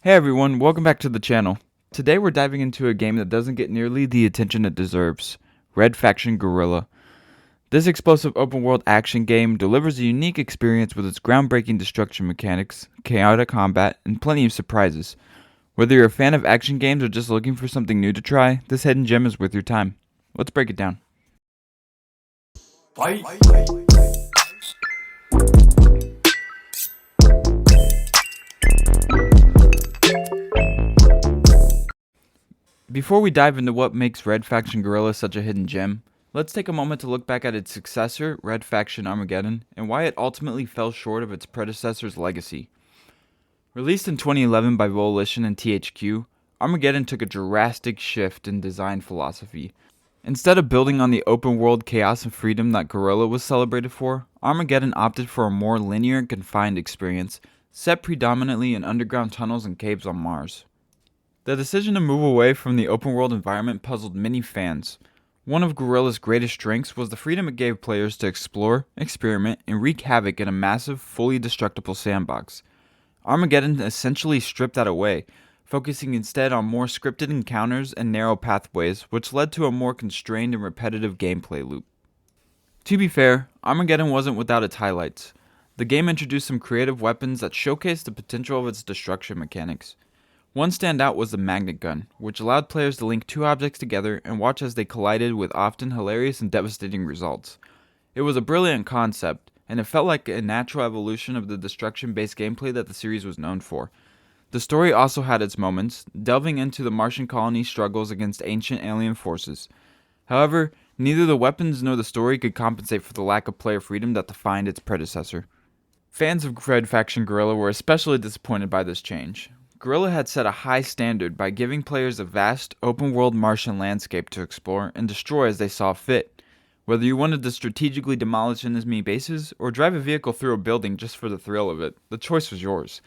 Hey everyone, welcome back to the channel. Today we're diving into a game that doesn't get nearly the attention it deserves, Red Faction Guerilla. This explosive open world action game delivers a unique experience with its groundbreaking destruction mechanics, chaotic combat, and plenty of surprises. Whether you're a fan of action games or just looking for something new to try, this hidden gem is worth your time. Let's break it down. Fight. Before we dive into what makes Red Faction Guerilla such a hidden gem, let's take a moment to look back at its successor, Red Faction Armageddon, and why it ultimately fell short of its predecessor's legacy. Released in 2011 by Volition and THQ, Armageddon took a drastic shift in design philosophy. Instead of building on the open world chaos and freedom that Guerilla was celebrated for, Armageddon opted for a more linear and confined experience, set predominantly in underground tunnels and caves on Mars. The decision to move away from the open world environment puzzled many fans. One of Guerrilla's greatest strengths was the freedom it gave players to explore, experiment, and wreak havoc in a massive, fully destructible sandbox. Armageddon essentially stripped that away, focusing instead on more scripted encounters and narrow pathways, which led to a more constrained and repetitive gameplay loop. To be fair, Armageddon wasn't without its highlights. The game introduced some creative weapons that showcased the potential of its destruction mechanics. One standout was the magnet gun, which allowed players to link two objects together and watch as they collided with often hilarious and devastating results. It was a brilliant concept, and it felt like a natural evolution of the destruction-based gameplay that the series was known for. The story also had its moments, delving into the Martian colony's struggles against ancient alien forces. However, neither the weapons nor the story could compensate for the lack of player freedom that defined its predecessor. Fans of Red Faction Guerilla were especially disappointed by this change. Guerilla had set a high standard by giving players a vast, open-world Martian landscape to explore and destroy as they saw fit. Whether you wanted to strategically demolish enemy bases or drive a vehicle through a building just for the thrill of it, the choice was yours.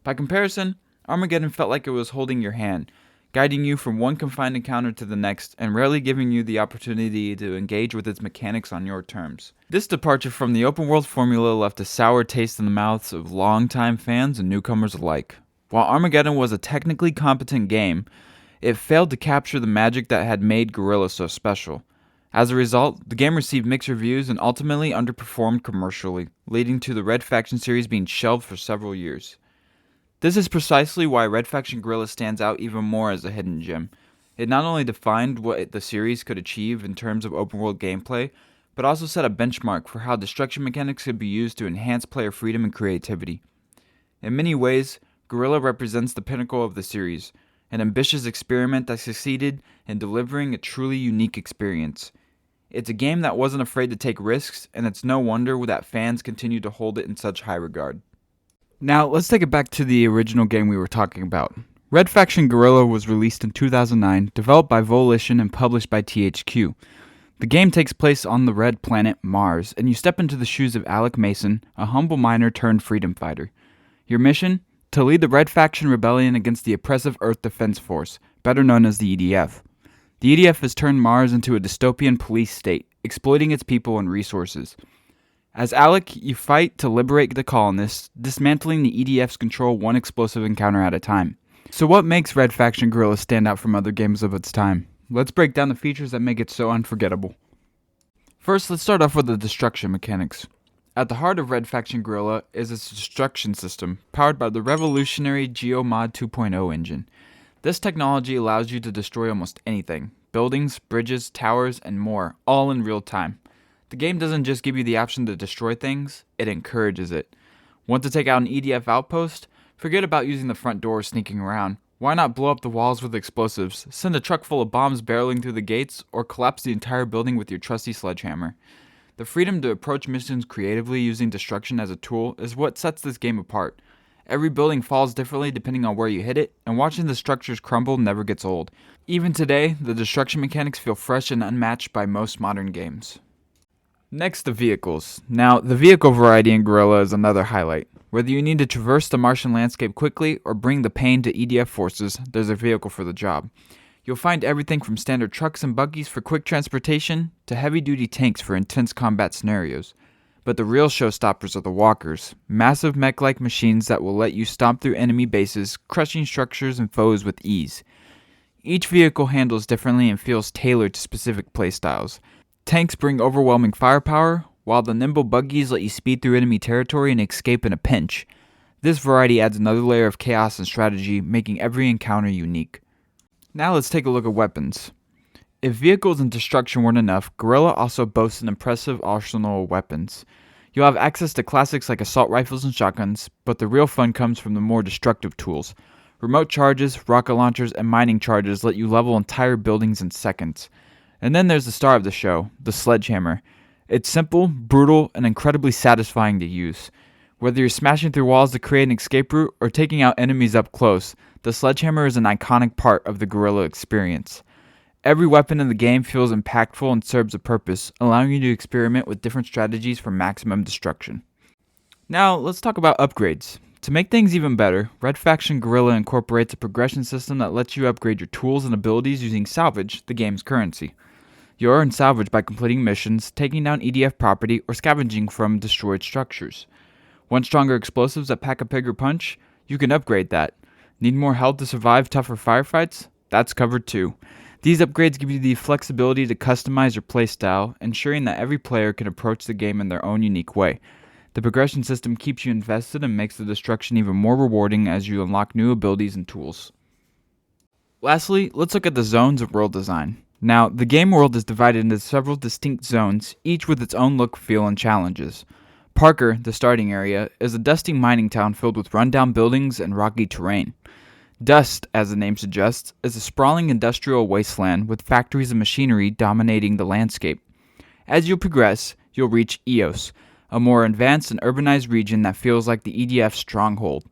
By comparison, Armageddon felt like it was holding your hand, guiding you from one confined encounter to the next and rarely giving you the opportunity to engage with its mechanics on your terms. This departure from the open-world formula left a sour taste in the mouths of longtime fans and newcomers alike. While Armageddon was a technically competent game, it failed to capture the magic that had made Guerilla so special. As a result, the game received mixed reviews and ultimately underperformed commercially, leading to the Red Faction series being shelved for several years. This is precisely why Red Faction Guerilla stands out even more as a hidden gem. It not only defined what the series could achieve in terms of open-world gameplay, but also set a benchmark for how destruction mechanics could be used to enhance player freedom and creativity. In many ways, Guerilla represents the pinnacle of the series, an ambitious experiment that succeeded in delivering a truly unique experience. It's a game that wasn't afraid to take risks, and it's no wonder that fans continue to hold it in such high regard. Now, let's take it back to the original game we were talking about. Red Faction Guerilla was released in 2009, developed by Volition and published by THQ. The game takes place on the red planet Mars, and you step into the shoes of Alec Mason, a humble miner turned freedom fighter. Your mission? To lead the Red Faction rebellion against the oppressive Earth Defense Force, better known as the EDF. The EDF has turned Mars into a dystopian police state, exploiting its people and resources. As Alec, you fight to liberate the colonists, dismantling the EDF's control one explosive encounter at a time. So what makes Red Faction Guerilla stand out from other games of its time? Let's break down the features that make it so unforgettable. First, let's start off with the destruction mechanics. At the heart of Red Faction Guerilla is its destruction system, powered by the revolutionary GeoMod 2.0 engine. This technology allows you to destroy almost anything, buildings, bridges, towers, and more, all in real time. The game doesn't just give you the option to destroy things, it encourages it. Want to take out an EDF outpost? Forget about using the front door or sneaking around. Why not blow up the walls with explosives, send a truck full of bombs barreling through the gates, or collapse the entire building with your trusty sledgehammer? The freedom to approach missions creatively using destruction as a tool is what sets this game apart. Every building falls differently depending on where you hit it, and watching the structures crumble never gets old. Even today, the destruction mechanics feel fresh and unmatched by most modern games. Next, the vehicles. Now, the vehicle variety in Guerilla is another highlight. Whether you need to traverse the Martian landscape quickly or bring the pain to EDF forces, there's a vehicle for the job. You'll find everything from standard trucks and buggies for quick transportation to heavy-duty tanks for intense combat scenarios. But the real showstoppers are the walkers, massive mech-like machines that will let you stomp through enemy bases, crushing structures and foes with ease. Each vehicle handles differently and feels tailored to specific playstyles. Tanks bring overwhelming firepower, while the nimble buggies let you speed through enemy territory and escape in a pinch. This variety adds another layer of chaos and strategy, making every encounter unique. Now let's take a look at weapons. If vehicles and destruction weren't enough, Guerilla also boasts an impressive arsenal of weapons. You'll have access to classics like assault rifles and shotguns, but the real fun comes from the more destructive tools. Remote charges, rocket launchers, and mining charges let you level entire buildings in seconds. And then there's the star of the show, the sledgehammer. It's simple, brutal, and incredibly satisfying to use. Whether you're smashing through walls to create an escape route or taking out enemies up close, the sledgehammer is an iconic part of the Guerilla experience. Every weapon in the game feels impactful and serves a purpose, allowing you to experiment with different strategies for maximum destruction. Now, let's talk about upgrades. To make things even better, Red Faction Guerilla incorporates a progression system that lets you upgrade your tools and abilities using salvage, the game's currency. You earn salvage by completing missions, taking down EDF property, or scavenging from destroyed structures. Want stronger explosives that pack a bigger punch? You can upgrade that. Need more health to survive tougher firefights? That's covered too. These upgrades give you the flexibility to customize your playstyle, ensuring that every player can approach the game in their own unique way. The progression system keeps you invested and makes the destruction even more rewarding as you unlock new abilities and tools. Lastly, let's look at the zones of world design. Now, the game world is divided into several distinct zones, each with its own look, feel, and challenges. Parker, the starting area, is a dusty mining town filled with rundown buildings and rocky terrain. Dust, as the name suggests, is a sprawling industrial wasteland with factories and machinery dominating the landscape. As you progress, you'll reach Eos, a more advanced and urbanized region that feels like the EDF stronghold.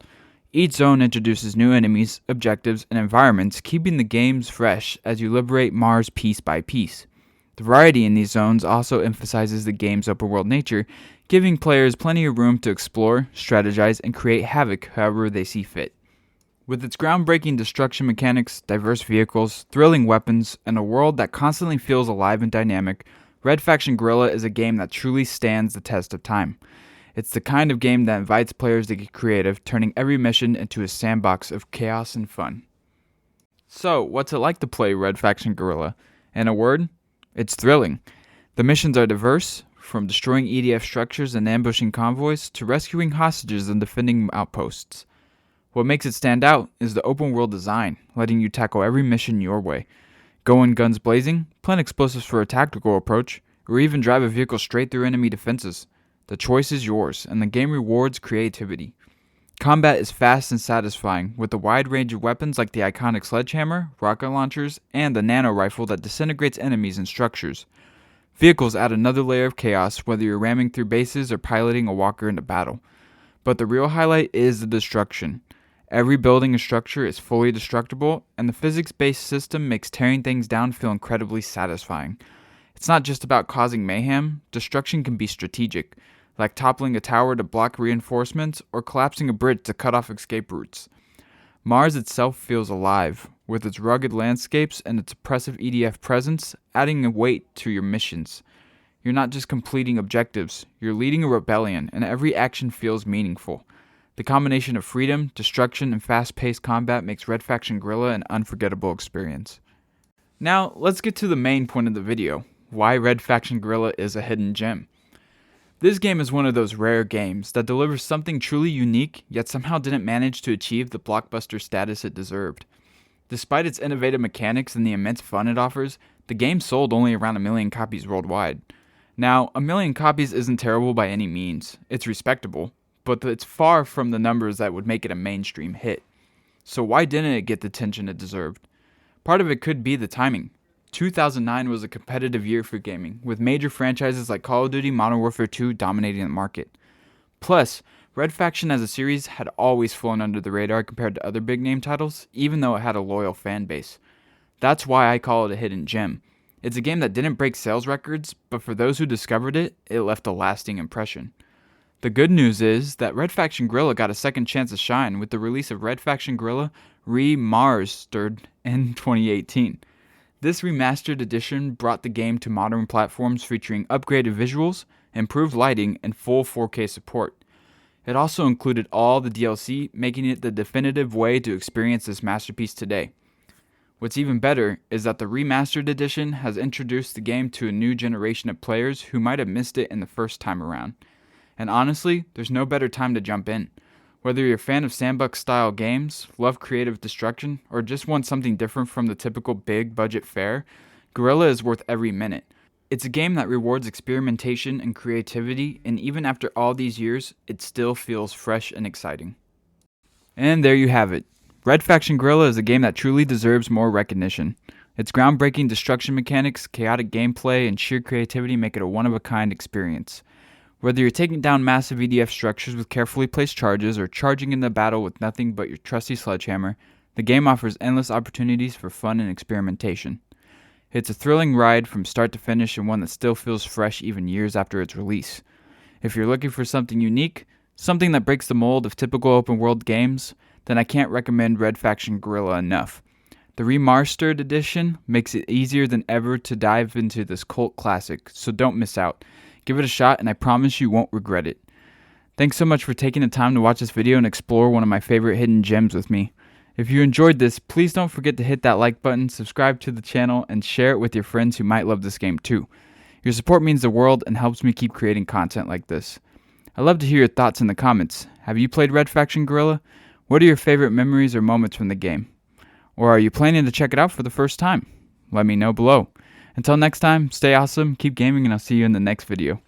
Each zone introduces new enemies, objectives, and environments, keeping the games fresh as you liberate Mars piece by piece. The variety in these zones also emphasizes the game's open-world nature, giving players plenty of room to explore, strategize, and create havoc however they see fit. With its groundbreaking destruction mechanics, diverse vehicles, thrilling weapons, and a world that constantly feels alive and dynamic, Red Faction Guerilla is a game that truly stands the test of time. It's the kind of game that invites players to get creative, turning every mission into a sandbox of chaos and fun. So, what's it like to play Red Faction Guerilla? In a word, it's thrilling. The missions are diverse, from destroying EDF structures and ambushing convoys to rescuing hostages and defending outposts. What makes it stand out is the open world design, letting you tackle every mission your way. Go in guns blazing, plant explosives for a tactical approach, or even drive a vehicle straight through enemy defenses. The choice is yours, and the game rewards creativity. Combat is fast and satisfying, with a wide range of weapons like the iconic sledgehammer, rocket launchers, and the nano rifle that disintegrates enemies and structures. Vehicles add another layer of chaos, whether you're ramming through bases or piloting a walker into battle. But the real highlight is the destruction. Every building and structure is fully destructible, and the physics-based system makes tearing things down feel incredibly satisfying. It's not just about causing mayhem, destruction can be strategic, like toppling a tower to block reinforcements or collapsing a bridge to cut off escape routes. Mars itself feels alive, with its rugged landscapes and its oppressive EDF presence adding a weight to your missions. You're not just completing objectives, you're leading a rebellion, and every action feels meaningful. The combination of freedom, destruction, and fast-paced combat makes Red Faction Guerilla an unforgettable experience. Now, let's get to the main point of the video, why Red Faction Guerilla is a hidden gem. This game is one of those rare games that delivers something truly unique, yet somehow didn't manage to achieve the blockbuster status it deserved. Despite its innovative mechanics and the immense fun it offers, the game sold only around 1 million copies worldwide. Now, 1 million copies isn't terrible by any means, it's respectable, but it's far from the numbers that would make it a mainstream hit. So why didn't it get the attention it deserved? Part of it could be the timing. 2009 was a competitive year for gaming, with major franchises like Call of Duty Modern Warfare 2 dominating the market. Plus, Red Faction as a series had always flown under the radar compared to other big-name titles, even though it had a loyal fan base. That's why I call it a hidden gem. It's a game that didn't break sales records, but for those who discovered it, it left a lasting impression. The good news is that Red Faction Guerilla got a second chance to shine with the release of Red Faction Guerilla Remastered in 2018. This remastered edition brought the game to modern platforms featuring upgraded visuals, improved lighting, and full 4K support. It also included all the DLC, making it the definitive way to experience this masterpiece today. What's even better is that the remastered edition has introduced the game to a new generation of players who might have missed it in the first time around. And honestly, there's no better time to jump in. Whether you're a fan of sandbox-style games, love creative destruction, or just want something different from the typical big-budget fare, Guerilla is worth every minute. It's a game that rewards experimentation and creativity, and even after all these years, it still feels fresh and exciting. And there you have it. Red Faction Guerilla is a game that truly deserves more recognition. Its groundbreaking destruction mechanics, chaotic gameplay, and sheer creativity make it a one-of-a-kind experience. Whether you're taking down massive EDF structures with carefully placed charges or charging into battle with nothing but your trusty sledgehammer, the game offers endless opportunities for fun and experimentation. It's a thrilling ride from start to finish and one that still feels fresh even years after its release. If you're looking for something unique, something that breaks the mold of typical open-world games, then I can't recommend Red Faction Guerilla enough. The remastered edition makes it easier than ever to dive into this cult classic, so don't miss out. Give it a shot and I promise you won't regret it. Thanks so much for taking the time to watch this video and explore one of my favorite hidden gems with me. If you enjoyed this, please don't forget to hit that like button, subscribe to the channel, and share it with your friends who might love this game too. Your support means the world and helps me keep creating content like this. I'd love to hear your thoughts in the comments. Have you played Red Faction Guerilla? What are your favorite memories or moments from the game? Or are you planning to check it out for the first time? Let me know below. Until next time, stay awesome, keep gaming, and I'll see you in the next video.